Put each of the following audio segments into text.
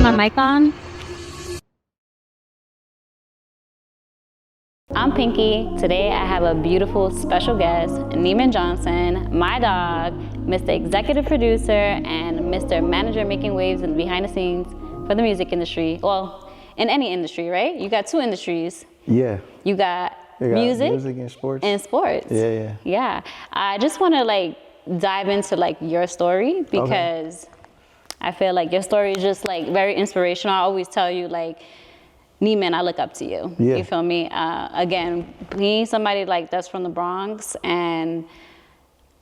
my mic on? I'm Pinky. Today I have a beautiful special guest, Nieman Johnson, my dog, Mr. Executive Producer, and Mr. Manager making waves in behind the scenes for the music industry. Well, in any industry, right? You got two industries. Yeah. You got music and sports. And sports. Yeah. Yeah. I just want to dive into your story because I feel like your story is just very inspirational. I always tell you Nieman, I look up to you. Yeah. You feel me? Again, being somebody that's from the Bronx and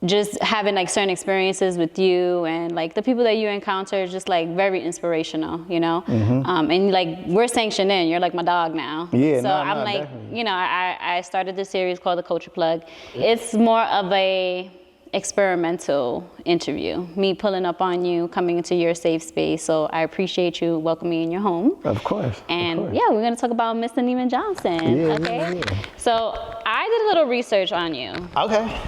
just having certain experiences with you and the people that you encounter is just very inspirational, you know? Mm-hmm. And we're sanctioned in, you're my dog now. Yeah, so I'm definitely. you know, I started this series called The Culture Plug. It's more of a experimental interview, me pulling up on you, coming into your safe space. So I appreciate you welcoming me in your home. Of course. And yeah, we're gonna talk about Mr. Nieman Johnson. Yeah, okay. Yeah. So I did a little research on you. Okay.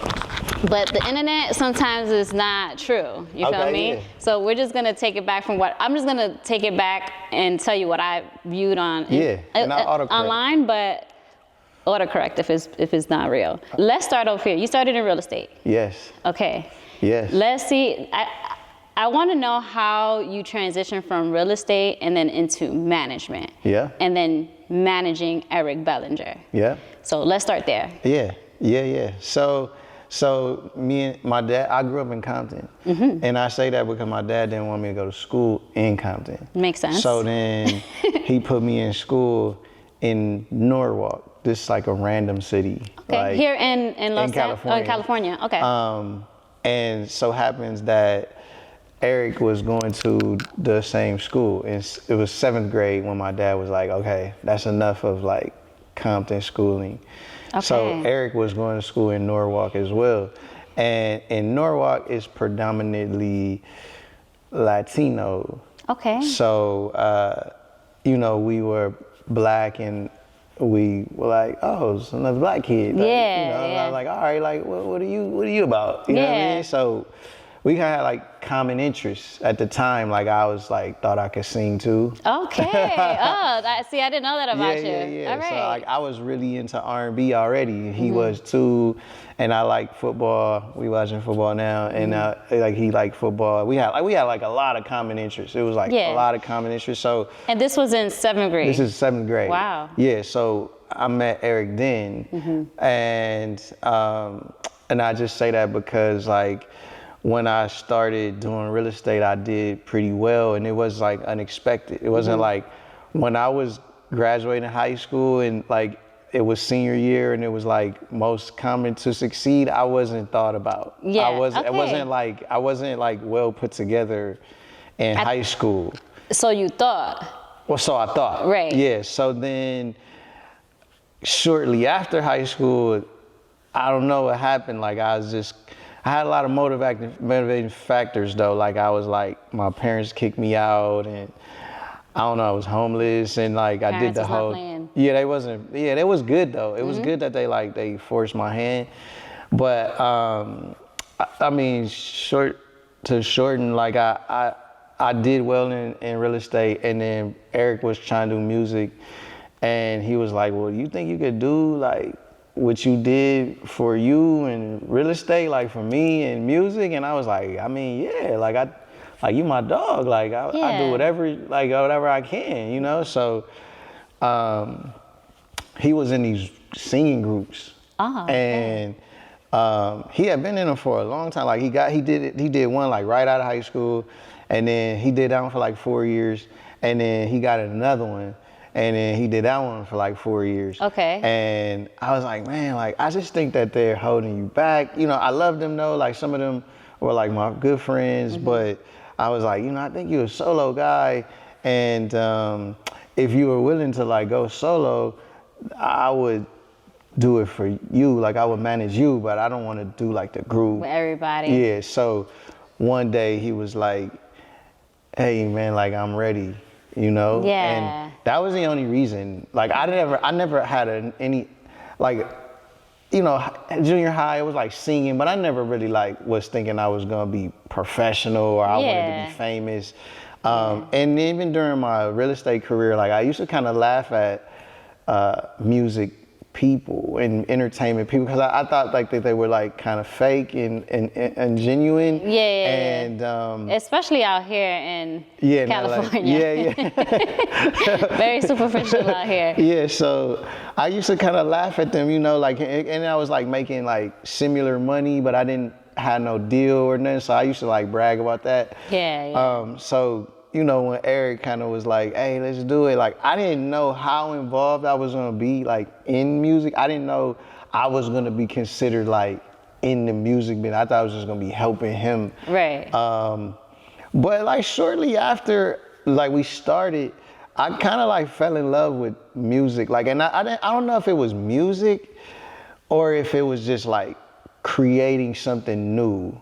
But the internet sometimes is not true. You feel me? Yeah. So we're just gonna take it back from I'm just gonna take it back and tell you what I viewed on online, but autocorrect if it's not real. Let's start off here. You started in real estate. Yes. Okay. Yes. Let's see. I want to know how you transitioned from real estate and then into management. Yeah. And then managing Eric Bellinger. Yeah. So let's start there. Yeah. So me and my dad, I grew up in Compton. Mm-hmm. And I say that because my dad didn't want me to go to school in Compton. Makes sense. So then he put me in school in Norwalk. This is a random city. Okay, here in Los Angeles? California. Oh, in California, okay. And so happens that Eric was going to the same school. And it was 7th grade when my dad was like, okay, that's enough of Compton schooling. Okay. So Eric was going to school in Norwalk as well. And in Norwalk is predominantly Latino. Okay. So, we were black and we were like, oh, it's another black kid. Yeah. I was like, all right, what are you about? You know what I mean? So we kind of had common interests at the time. I was thought I could sing too. Okay. I didn't know that about you. Yeah. All right. So I was really into R&B already. He was too, and I like football. We watching football now, and he liked football. We had a lot of common interests. It was a lot of common interests. So. And this was in 7th grade. This is 7th grade. Wow. Yeah. So I met Eric then, and I just say that because when I started doing real estate, I did pretty well, and it was unexpected. It wasn't when I was graduating high school and it was senior year and it was most common to succeed. I wasn't thought about. Yeah. I wasn't well put together in high school. So you thought? Well, so I thought. Right. Yeah. So then, shortly after high school, I don't know what happened. I had a lot of motivating factors though. I was my parents kicked me out, and I don't know, I was homeless, and I did the whole. Yeah, they wasn't. Yeah, it was good though. It was good that they forced my hand, but I mean, shorten. I did well in real estate, and then Eric was trying to do music, and he was like, "Well, you think you could do what you did for you in real estate, for me in music?" And I was like, I mean, yeah, you my dog, I do whatever I can, So he was in these singing groups, and he had been in them for a long time. He did one right out of high school, and then he did that one for 4 years, and then he got another one. And then he did that one for 4 years. Okay. And I was like, man, I just think that they're holding you back. I love them though. Some of them were my good friends, but I was like, I think you're a solo guy. And if you were willing to go solo, I would do it for you. I would manage you, but I don't want to do the group. With everybody. Yeah. So one day he was like, hey man, I'm ready. Yeah. And that was the only reason. I never had any, junior high, it was singing, but I never really was thinking I was gonna be professional or I wanted to be famous. And even during my real estate career, like I used to kind of laugh at music people and entertainment people because I thought like that they were like kind of fake and genuine. And especially out here in in California. Very superficial out here. Yeah, so I used to kind of laugh at them, you know, like, and I was like making like similar money, but I didn't have no deal or nothing, so I used to like brag about that. So you know, when Eric kind of was like, hey, let's do it, like, I didn't know how involved I was gonna be, like, in music. I didn't know I was gonna be considered, like, in the music business. I thought I was just gonna be helping him. But, like, shortly after, like, we started, I kind of, like, fell in love with music. Like, and I don't know if it was music or if it was just, like, creating something new.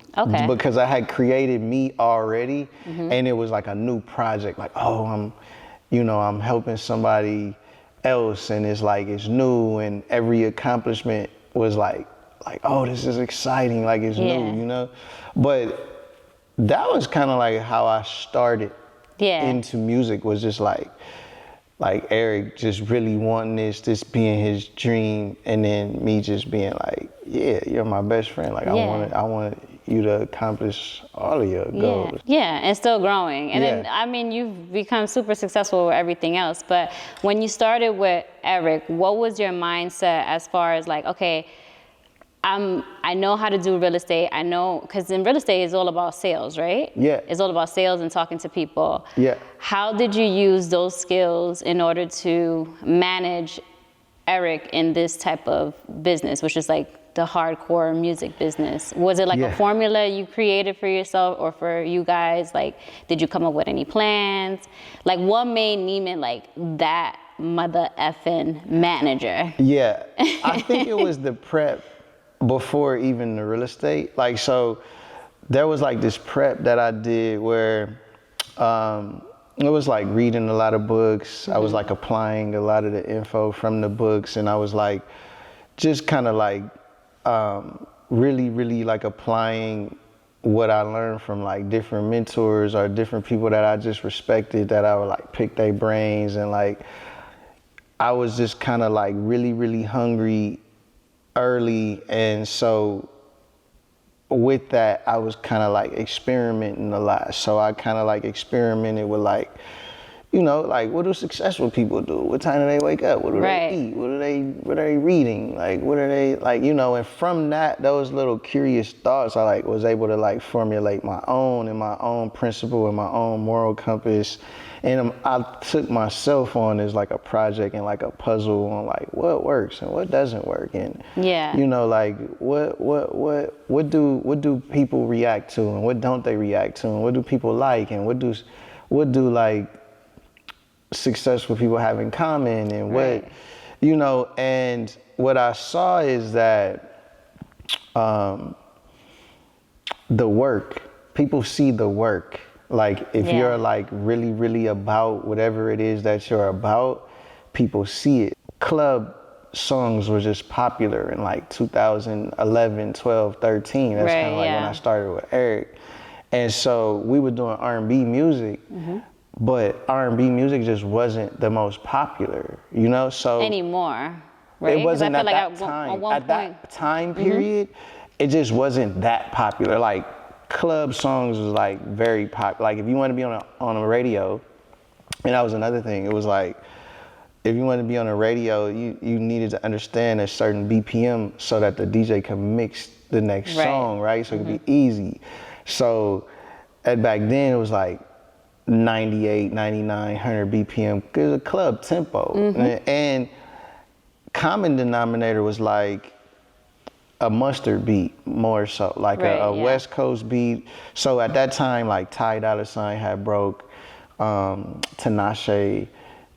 Because I had created me already, and it was like a new project. Like, oh, I'm helping somebody else, and it's like it's new, and every accomplishment was like, oh, this is exciting, like it's new, you know. But that was kind of like how I started into music. Was just like Eric just really wanting this being his dream, and then me just being like, yeah, you're my best friend. Like I want you to accomplish all of your goals. And still growing. And then, I mean, you've become super successful with everything else. But when you started with Eric, what was your mindset as far as like, okay, I know how to do real estate. I know, because in real estate, it's all about sales, right? It's all about sales and talking to people. How did you use those skills in order to manage Eric in this type of business, which is like the hardcore music business? Was it like a formula you created for yourself or for you guys? Like, did you come up with any plans? Like, what made Nieman like that mother effing manager? I think it was the prep before even the real estate. Like, so there was like this prep that I did where it was like reading a lot of books. I was like applying a lot of the info from the books, and I was like just kind of like really like applying what I learned from like different mentors or different people that I just respected, that I would like pick their brains. And like I was just kind of like really hungry early, and so with that I was kind of like experimenting a lot. So I kind of like experimented with like, you know, like what do successful people do? What time do they wake up? What do they eat? What are they reading? Like what are they like, you know? And from that, those little curious thoughts, I like was able to like formulate my own principle and my own moral compass. And I took myself on as like a project and like a puzzle on like what works and what doesn't work, and you know, like what do people react to and what don't they react to, and what do people like, and what do like successful people have in common, and what, you know. And what I saw is that the work, people see the work. Like if you're like really about whatever it is that you're about, people see it. Club songs were just popular in like 2011, 12, 13. That's kind of like when I started with Eric. And so we were doing R&B music, but R&B music just wasn't the most popular, you know? So anymore, right? It wasn't at that time. At that time period, it just wasn't that popular. Like club songs was like very popular. Like if you want to be on a radio, and that was another thing. It was like if you wanted to be on a radio, you needed to understand a certain BPM so that the DJ could mix the next song, right? So it could be easy. So back then it was like 98, 99, 100 BPM. It was a club tempo. And common denominator was like a mustard beat, more so like a West Coast beat. So at that time, like Ty Dolla $ign had broke, Tinashe,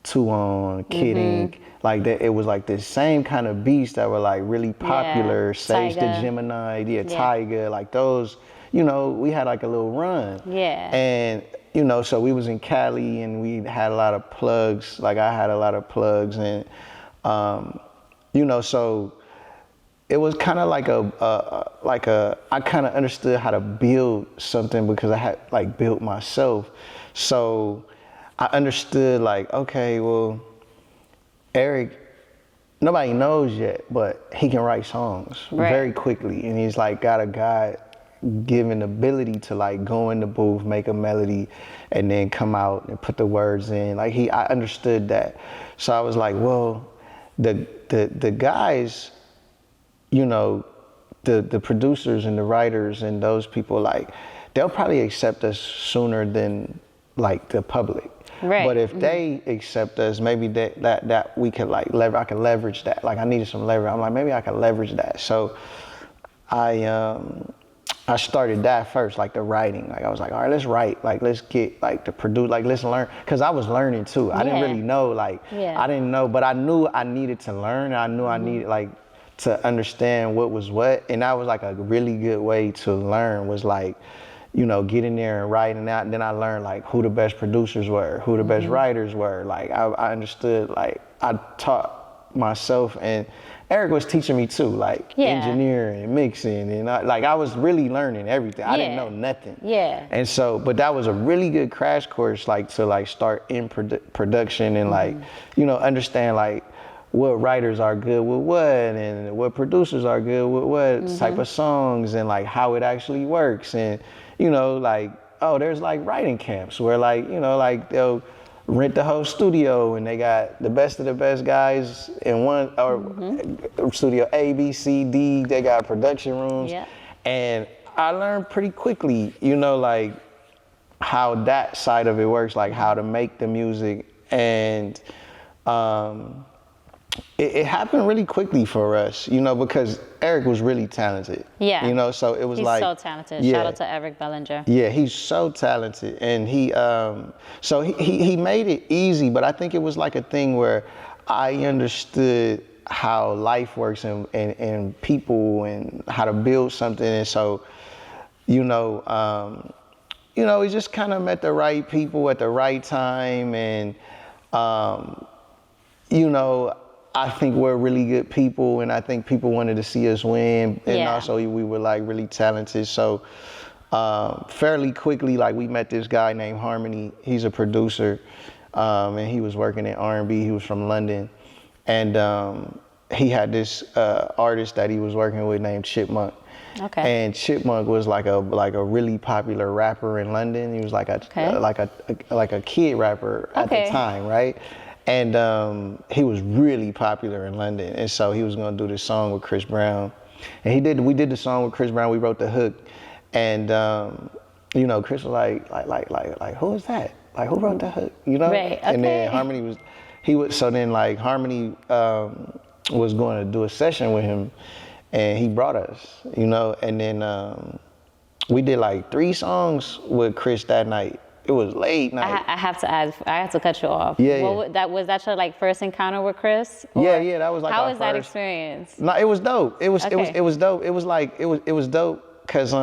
Tuon, Kid Ink, like that. It was like this same kind of beats that were like really popular. Sage the Gemini, Tyga, like those. You know, we had like a little run. And you know, so we was in Cali, and we had a lot of plugs. Like I had a lot of plugs, and you know, so it was kind of like I kind of understood how to build something because I had like built myself. So I understood like, okay, well, Eric, nobody knows yet, but he can write songs very quickly. And he's like got a God-given ability to like go in the booth, make a melody, and then come out and put the words in. Like I understood that. So I was like, well, the guys, you know, the producers and the writers and those people, like, they'll probably accept us sooner than like the public. Right. But if they accept us, maybe that we could like I could leverage that. Like I needed some leverage. I'm like, maybe I could leverage that. So I started that first, like the writing. Like I was like, all right, let's write. Like let's get like to produce. Like let's learn. Cause I was learning too. I didn't really know. Like I didn't know, but I knew I needed to learn. I knew I needed like to understand what was what, and that was like a really good way to learn. Was like, you know, get in there and write, and then I learned like who the best producers were, who the best writers were. Like I understood, like I taught myself, and Eric was teaching me too, like engineering and mixing, and I was really learning everything. I didn't know nothing. Yeah. And so, but that was a really good crash course, like to like start in production and like, you know, understand like what writers are good with what, and what producers are good with what type of songs, and like how it actually works. And you know, like, oh, there's like writing camps where like, you know, like they'll rent the whole studio and they got the best of the best guys in one, or studio A, B, C, D, they got production rooms. And I learned pretty quickly, you know, like how that side of it works, like how to make the music. And it happened really quickly for us, you know, because Eric was really talented. You know, so it was he's so talented. Shout out to Eric Bellinger. Yeah, he's so talented, and so he made it easy. But I think it was like a thing where I understood how life works and people and how to build something, and so you know, we just kind of met the right people at the right time, and you know, I think we're really good people, and I think people wanted to see us win, and also we were like really talented. So fairly quickly, like we met this guy named Harmony. He's a producer, and he was working in R&B. He was from London, and he had this artist that he was working with named Chipmunk. And Chipmunk was like a really popular rapper in London. He was like a kid rapper at the time, right? And he was really popular in London, and so he was gonna do this song with Chris Brown, and we did the song with Chris Brown. We wrote the hook, and you know, Chris was like, who is that? Like, who wrote that hook? You know? And then Harmony Harmony was going to do a session with him, and he brought us, you know, and then we did like 3 songs with Chris that night. It was late night. I have to ask. I have to cut you off. Was that your like first encounter with Chris? Yeah, that was like how was that experience? No, it was dope. It was dope. It was dope because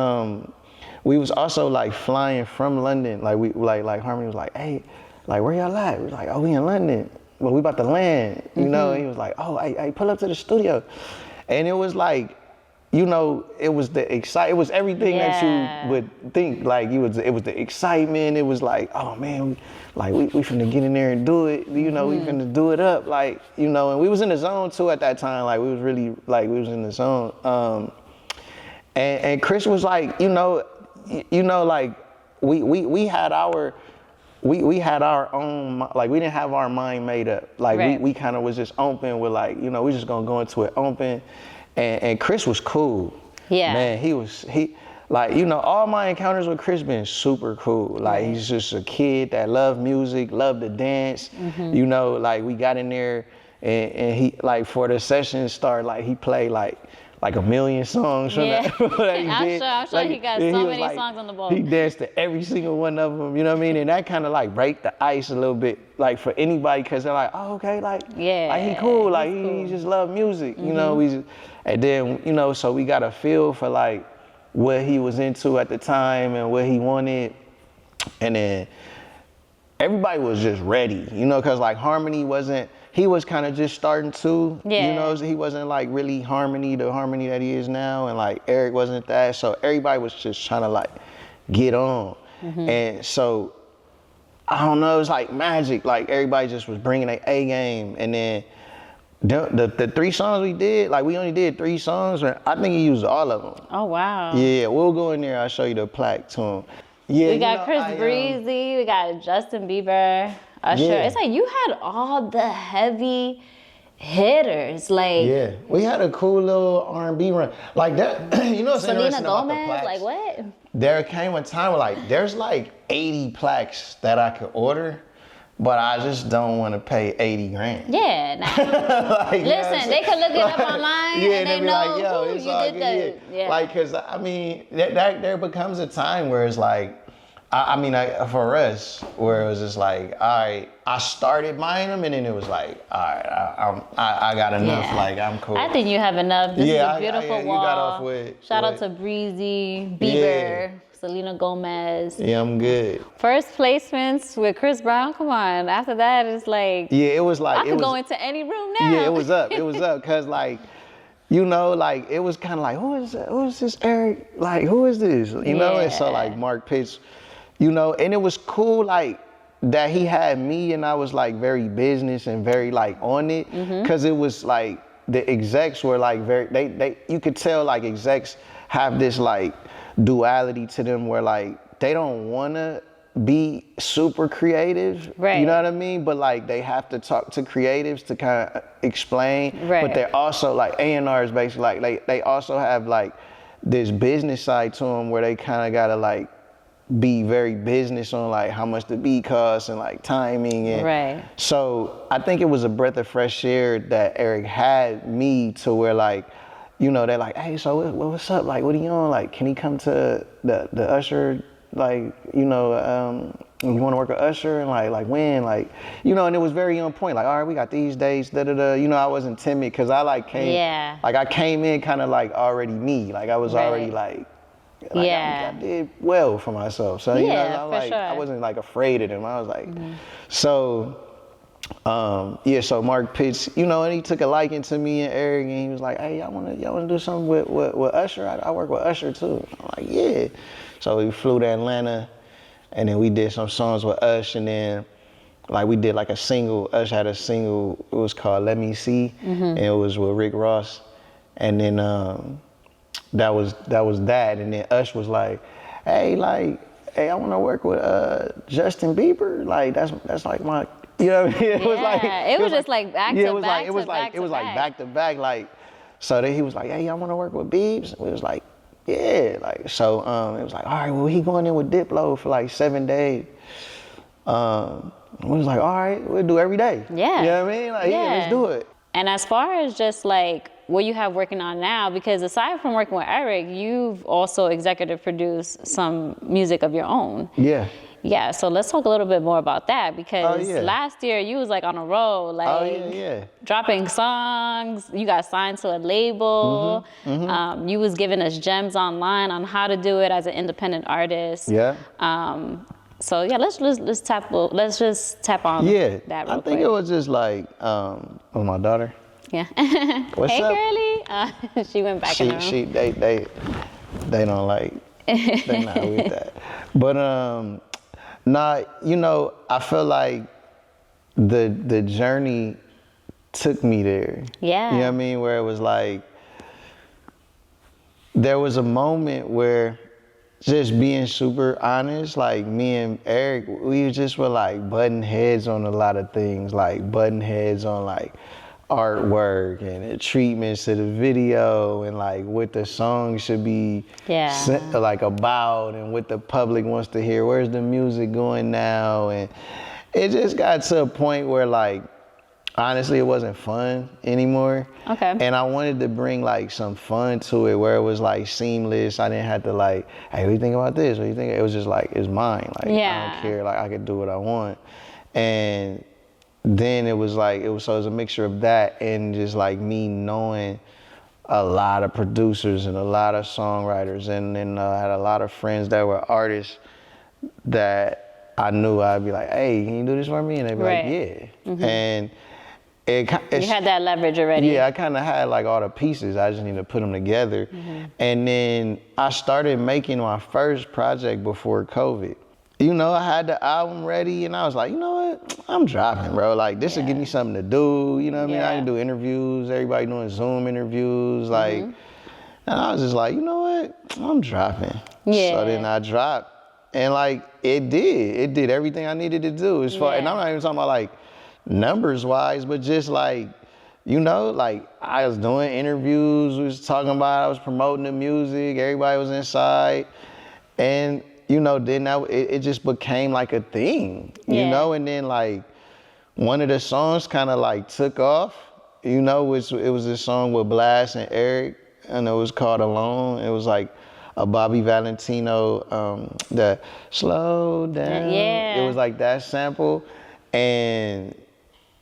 we was also like flying from London. Like we like Harmony was like, hey, like where y'all at? We was like, oh, we in London. Well, we about to land. You know, and he was like, oh, I pull up to the studio, and it was like, you know, it was it was everything that you would think. Like it was the excitement. It was like, oh man, we finna get in there and do it. You know, we finna do it up. Like, you know, and we was in the zone too at that time. Like we was really we was in the zone. And Chris was like, you know, like we had our own, like we didn't have our mind made up. Like we kind of was just open with like, you know, we just gonna go into it open. And Chris was cool. Man, he like, you know, all my encounters with Chris been super cool. Like he's just a kid that loved music, loved to dance. You know, like we got in there and he, like for the session start, like he played like 1 million songs from that he did. I'm sure he got so many songs on the board. He danced to every single one of them, you know what I mean? And that kind of like break the ice a little bit, like for anybody, because they're like, oh, okay, like he cool, like he just love music, you know? And then, you know, so we got a feel for like what he was into at the time and what he wanted. And then everybody was just ready, you know, because like Harmony wasn't, he was kind of just starting to, Yeah. you know, he wasn't like really the harmony that he is now, and like Eric wasn't that, so everybody was just trying to like get on. And so I don't know, it was like magic, like everybody just was bringing their A game. And then the 3 songs we did, like we only did 3 songs, and I think he used all of them. Oh, wow. Yeah, we'll go in there, I'll show you the plaque to him. Yeah, We got Chris Breezy, we got Justin Bieber, Usher. Yeah. It's like you had all the heavy hitters. Like, yeah, we had a cool little R&B run. Like that, you know what's Selena interesting about the Gomez, plaques? like what? There came a time where like, there's like 80 plaques that I could order, but I just don't want to pay 80 grand. Yeah, nah. Like, Listen, they can look it up online yeah, and they be know like, yo, who it's you all did good. the, yeah. Like, cause I mean, that there becomes a time where it's like, for us, where it was just like, all right, I started buying them, and then it was like, all right, I got enough. Yeah. Like, I'm cool. I think you have enough. This is a beautiful you wall. got off with. Shout out to Breezy, Bieber, Selena Gomez. Yeah, I'm good. First placements with Chris Brown. Come on. After that, it's like, Yeah, it was like, I could go into any room now. Yeah, it was up. It was up, cause like, you know, like it was kind of like, who is this Eric? Like, who is this? You know, and so like Mark Pitts, you know, and it was cool like that he had me, and I was like very business and very like on it, cause it was like the execs were like very, they you could tell like execs have this like duality to them where like they don't wanna be super creative, right? You know what I mean? But like they have to talk to creatives to kind of explain. Right. But they're also like A&Rs basically like they also have like this business side to them where they kind of gotta like be very business on like how much the beat costs and like timing and right. So I think it was a breath of fresh air that Eric had me to where like, you know, they're like, hey, so what's up? Like, what are you on? Like, can he come to the Usher? Like, you know, you want to work with Usher and like when? Like, you know, and it was very on point. Like, all right, we got these dates, da-da-da. You know, I wasn't timid because I like came, like I came in kind of like already me. Like I was already like I did well for myself. So, you know, I'm like, sure. I wasn't like afraid of them. I was like, so, so Mark Pitts, you know, and he took a liking to me and Eric, and he was like, hey, y'all wanna do something with Usher? I work with Usher too. I'm like, yeah. So we flew to Atlanta, and then we did some songs with Usher, and then like we did like a single. Usher had a single. It was called "Let Me See," and it was with Rick Ross, and then that was that, and then Usher was like, hey, I want to work with Justin Bieber. Like that's like my, you know what I mean? It was like it was just like back to back. It was like back to back. Like so then he was like, hey, I want to work with Biebs. We was like, yeah, like so. It was like, all right, well he going in with Diplo for like 7 days. We was like, all right, we'll do every day. Yeah, you know what I mean? Like, yeah, let's do it. And as far as just like what you have working on now, because aside from working with Eric, you've also executive produced some music of your own. Yeah. Yeah, so let's talk a little bit more about that, because last year you was like on a roll, like dropping songs. You got signed to a label. You was giving us gems online on how to do it as an independent artist. Yeah. So yeah, let's just tap on that real I think it was just like with my daughter. Yeah. What's hey, up? girly. She went back in the room. They don't like, they not with that. But you know, I feel like the journey took me there. Yeah. You know what I mean? Where it was like, there was a moment where, just being super honest, like me and Eric, we just were like butting heads on a lot of things, like butting heads on like artwork and the treatments to the video and like what the song should be like about and what the public wants to hear. Where's the music going now? And it just got to a point where like, honestly, it wasn't fun anymore. Okay. And I wanted to bring like some fun to it where it was like seamless. I didn't have to like, hey, what do you think about this? What do you think? It was just like, it's mine. Like, I don't care. Like, I could do what I want. And then it was like, it was a mixture of that and just like me knowing a lot of producers and a lot of songwriters. And then I had a lot of friends that were artists that I knew I'd be like, hey, can you do this for me? And they'd be like, yeah. And You had that leverage already. Yeah, I kind of had like all the pieces. I just need to put them together. And then I started making my first project before COVID. You know, I had the album ready and I was like, you know what? I'm dropping, bro. Like, this will give me something to do. You know what I mean? I can do interviews, everybody doing Zoom interviews. Like, and I was just like, you know what? I'm dropping. Yeah. So then I dropped. And like, it did everything I needed to do. As far, and I'm not even talking about like, numbers wise, but just like, you know, like I was doing interviews, we was talking about, I was promoting the music, everybody was inside. And, you know, then it just became like a thing, you know? And then like one of the songs kind of like took off, you know, it was this song with Blast and Eric, and it was called Alone. It was like a Bobby Valentino, the Slow Down. It was like that sample. And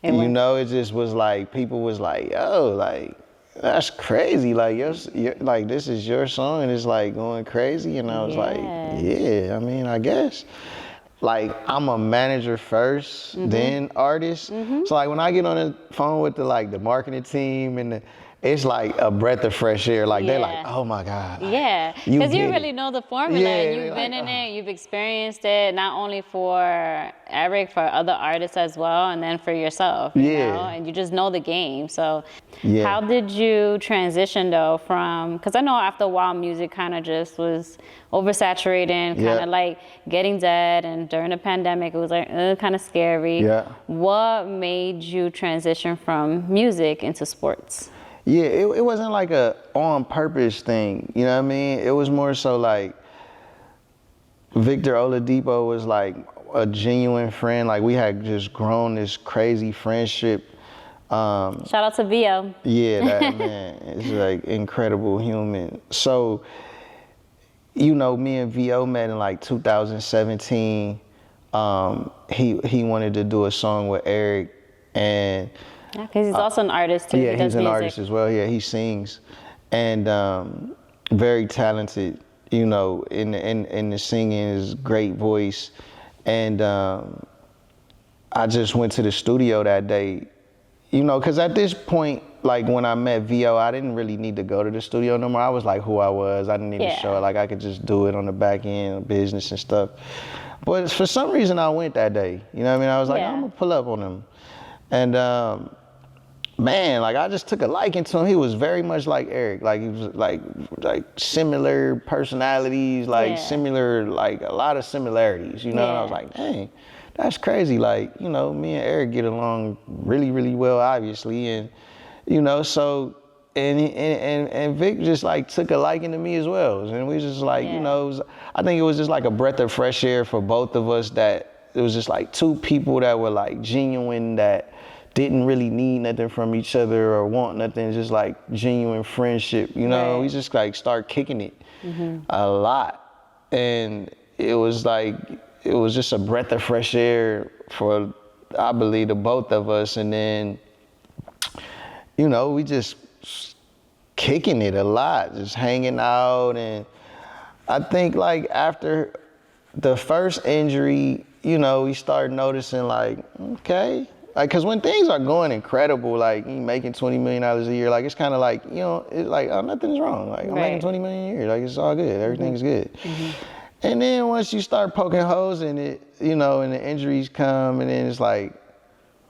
you know, it just was like, people was like, yo, like, that's crazy. Like, you're, like, this is your song and it's like going crazy. And I was like, yeah, I mean, I guess. Like, I'm a manager first, then artist. So like when I get on the phone with the marketing team and it's like a breath of fresh air. Like they're like, oh my God. Like, because you really know the formula. You've been like, in it, you've experienced it, not only for Eric, for other artists as well, and then for yourself, you know, and you just know the game. So how did you transition though from, because I know after a while music kind of just was oversaturated, kind of like getting dead, and during the pandemic it was like kind of scary. What made you transition from music into sports? Yeah, it wasn't like a on purpose thing, you know what I mean? It was more so like Victor Oladipo was like a genuine friend. Like we had just grown this crazy friendship. Shout out to Vio. Yeah, that man is like incredible human. So, you know, me and Vio met in like 2017. He wanted to do a song with Eric, and because he's also an artist too. Yeah, he does he's an music. artist as well. Yeah, he sings, and very talented. You know, in the singing, his great voice, and I just went to the studio that day. You know, because at this point, like when I met Vio, I didn't really need to go to the studio no more. I was like who I was. I didn't need to show it. Like I could just do it on the back end of business and stuff. But for some reason, I went that day. You know what I mean? I was like, I'm gonna pull up on him, and. Man, like I just took a liking to him. He was very much like Eric. Like he was like similar personalities, like similar, like a lot of similarities, you know? And I was like, dang, that's crazy. Like, you know, me and Eric get along really, really well, obviously. And, you know, so, and Vic just like took a liking to me as well. And we just like, you know, I think it was just like a breath of fresh air for both of us, that it was just like two people that were like genuine, that didn't really need nothing from each other or want nothing, just like genuine friendship, you know? We just like start kicking it a lot. And it was like, it was just a breath of fresh air for, I believe, the both of us. And then, you know, we just kicking it a lot, just hanging out. And I think like after the first injury, you know, we started noticing like, okay, like, cause when things are going incredible, like you making $20 million a year, like it's kind of like, you know, it's like, oh, nothing's wrong. Like I'm making $20 million a year, like it's all good, everything's good. And then once you start poking holes in it, you know, and the injuries come, and then it's like,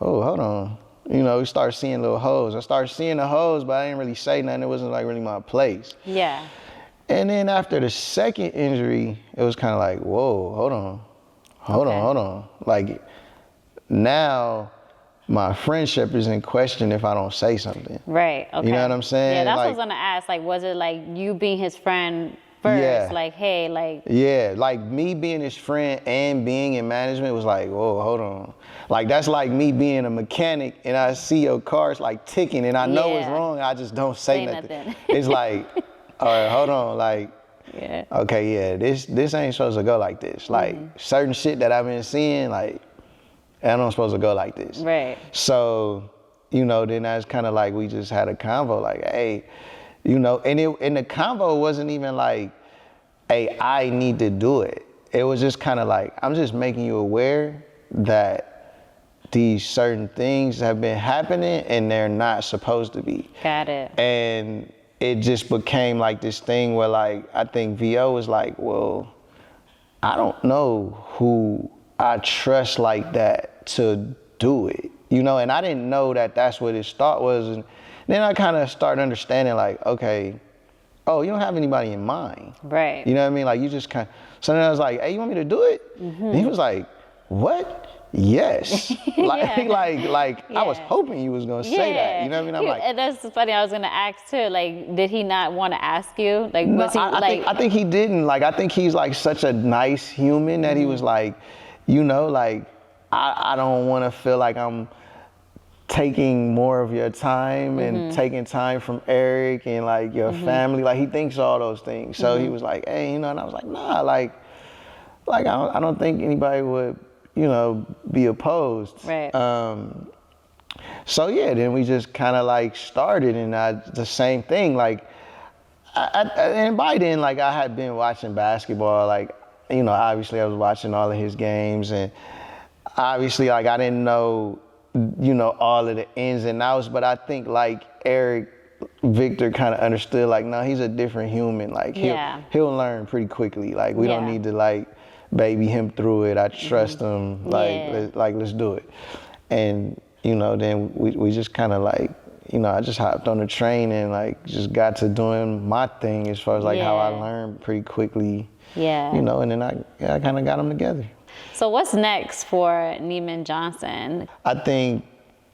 oh, hold on. You know, we start seeing little holes. I started seeing the holes, but I didn't really say nothing. It wasn't like really my place. And then after the second injury, it was kind of like, whoa, hold on. Like now, my friendship is in question if I don't say something. Okay. You know what I'm saying? Yeah, that's like, what I was gonna ask. Like, was it like you being his friend first? Like, hey, like. Yeah, like me being his friend and being in management was like, whoa, hold on. Like, that's like me being a mechanic and I see your car's like ticking and I know it's wrong, I just don't say nothing. It's like, all right, hold on, like, okay, this ain't supposed to go like this. Like, certain shit that I've been seeing, like, I don't supposed to go like this. So, you know, then that's kind of like we just had a convo, like, hey, you know, and the convo wasn't even like, hey, I need to do it. It was just kind of like, I'm just making you aware that these certain things have been happening and they're not supposed to be. Got it. And it just became like this thing where like, I think VO was like, well, I don't know who I trust like that to do it, you know? And I didn't know that that's what his thought was. And then I kind of started understanding like, okay, oh, you don't have anybody in mind. Right. You know what I mean? Like you just kind of, so then I was like, hey, you want me to do it? And he was like, what? Yes. Like, Yeah. I was hoping you was gonna say that. You know what I mean? I'm like, and that's funny. I was gonna ask too. Like, did he not want to ask you? Like, no, was he I think he didn't. Like, I think he's like such a nice human that he was like, you know, like I don't want to feel like I'm taking more of your time and taking time from Eric and like your family. Like he thinks all those things. So he was like, hey, you know, and I was like, nah, like I don't think anybody would, you know, be opposed. Right. So yeah, then we just kind of like started, and the same thing. Like, and by then, like I had been watching basketball. Like, you know, obviously I was watching all of his games, and obviously like I didn't know, you know, all of the ins and outs. But I think like Victor kind of understood. Like, no, he's a different human. Like he'll learn pretty quickly. Like we don't need to like baby him through it. I trust him. Like let's do it. And you know, then we just kind of like, you know, I just hopped on the train and like just got to doing my thing as far as like how I learned pretty quickly. Yeah. You know, and then I kind of got them together. So what's next for Nieman Johnson? I think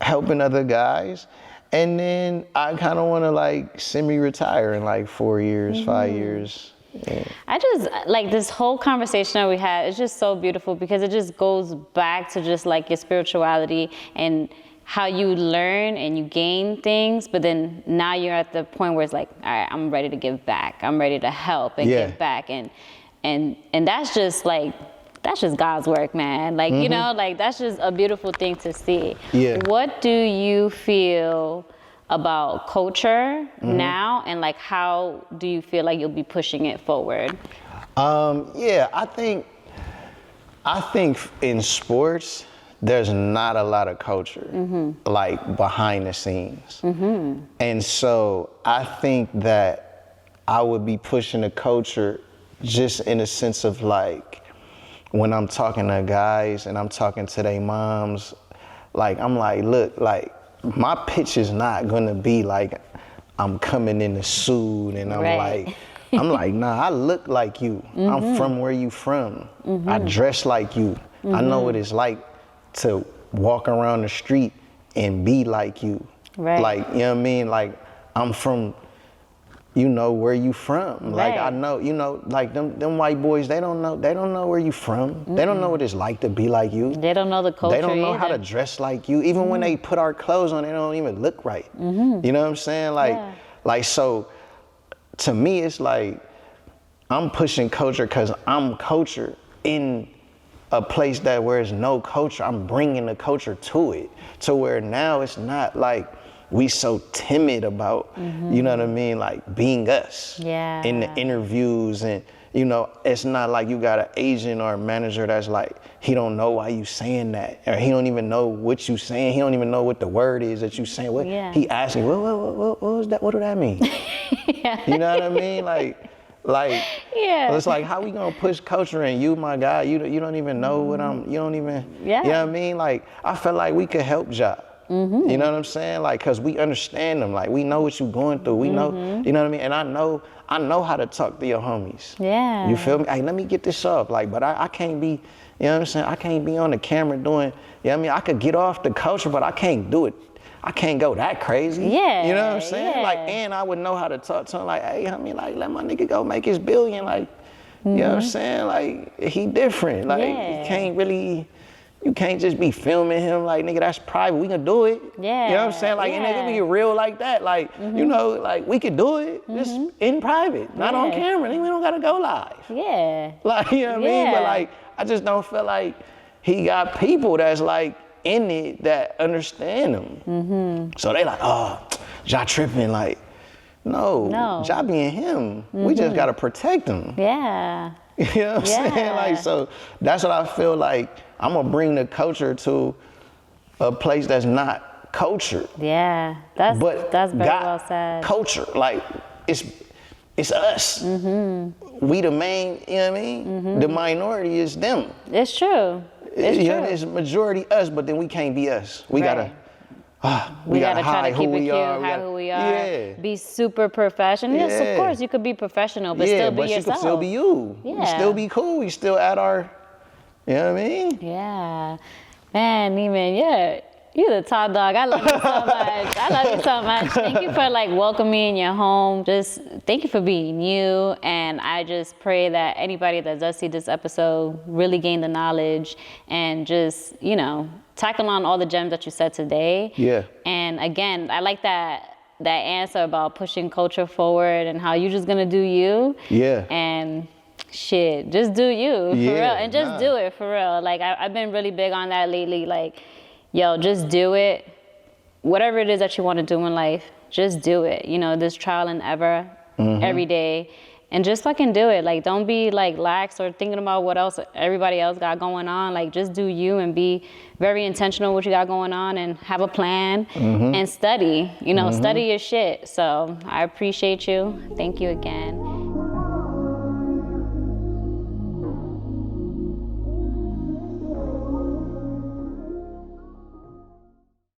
helping other guys, and then I kind of want to like semi-retire in like 4 years, 5 years. Yeah. I just like this whole conversation that we had. It's just so beautiful because it just goes back to just like your spirituality and how you learn and you gain things, but then now you're at the point where it's like, all right, I'm ready to give back. I'm ready to help and give back, and that's just like, that's just God's work, man. Like you know, like that's just a beautiful thing to see. Yeah. What do you feel about culture now, and like how do you feel like you'll be pushing it forward? Yeah, I think in sports there's not a lot of culture like behind the scenes, and so I think that I would be pushing the culture just in a sense of like when I'm talking to guys and I'm talking to their moms, like I'm like, look, like my pitch is not gonna be like I'm coming in the suit and I'm like, nah, I look like you. I'm from where you from. I dress like you. I know what it's like to walk around the street and be like you. Right. Like, you know what I mean? Like I'm from, you know, where you from. Like I know, you know, like them white boys, they don't know where you from. They don't know what it's like to be like you. They don't know the culture. They don't know how to dress like you. Even when they put our clothes on, they don't even look right. You know what I'm saying? Like so to me it's like I'm pushing culture because I'm culture in a place that where there's no culture. I'm bringing the culture to it, to where now it's not like we so timid about, you know what I mean, like being us in the interviews. And you know, it's not like you got an agent or a manager that's like, he don't know why you saying that, or he don't even know what you saying. He don't even know what the word is that you saying. What he asking, what was that? What do that mean? You know what I mean? Like it's like, how we gonna push culture and you, my guy, you don't even know what you don't even, you know what I mean? Like, I felt like we could help Ja. You know what I'm saying? Like, cause we understand them. Like, we know what you're going through. We know, you know what I mean? And I know how to talk to your homies. Yeah. You feel me? Hey, let me get this up. Like, but I can't be, you know what I'm saying? I can't be on the camera doing, you know what I mean? I could get off the culture, but I can't do it. I can't go that crazy. Yeah. You know what I'm saying? Yeah. Like, and I would know how to talk to him. Like, hey, I mean, like, let my nigga go make his billion. Like, you know what I'm saying? Like, he different. Like, you can't just be filming him. Like, nigga, that's private. We can do it. Yeah. You know what I'm saying? Like, and nigga be real like that. Like, you know, like, we could do it just in private, not on camera. Nigga, we don't gotta go live. Yeah. Like, you know what I mean? But like, I just don't feel like he got people that's like in it that understand him. So they like, oh, Ja tripping. Like, no. Ja being him. We just gotta protect him. Yeah. You know what I'm saying? Like, so that's what I feel like I'm gonna bring the culture to a place that's not cultured. Yeah, that's very got well said. Culture, like it's us. We the main, you know what I mean? The minority is them. It's true. It's true. It's majority us, but then we can't be us. We gotta. We gotta try to keep it cute, hide who we are. Yeah. Be super professional. Yes, of course you could be professional, but still be but yourself. you could still be you. Yeah. You still be cool. You still at our, you know what I mean? Yeah. Man, Nieman, you're the top dog. I love you so much. I love you so much. Thank you for like welcoming me in your home. Just thank you for being you. And I just pray that anybody that does see this episode really gain the knowledge and just, tackle on all the gems that you said today. Yeah. And again, I like that answer about pushing culture forward and how you're just gonna do you. Yeah. And shit, just do you for real, and just do it for real. Like I've been really big on that lately. Like, yo, just do it. Whatever it is that you want to do in life, just do it. This trial and error every day. And just fucking do it. Like, don't be like lax or thinking about what else everybody else got going on. Like, just do you and be very intentional with what you got going on and have a plan and study. Study your shit. So I appreciate you. Thank you again.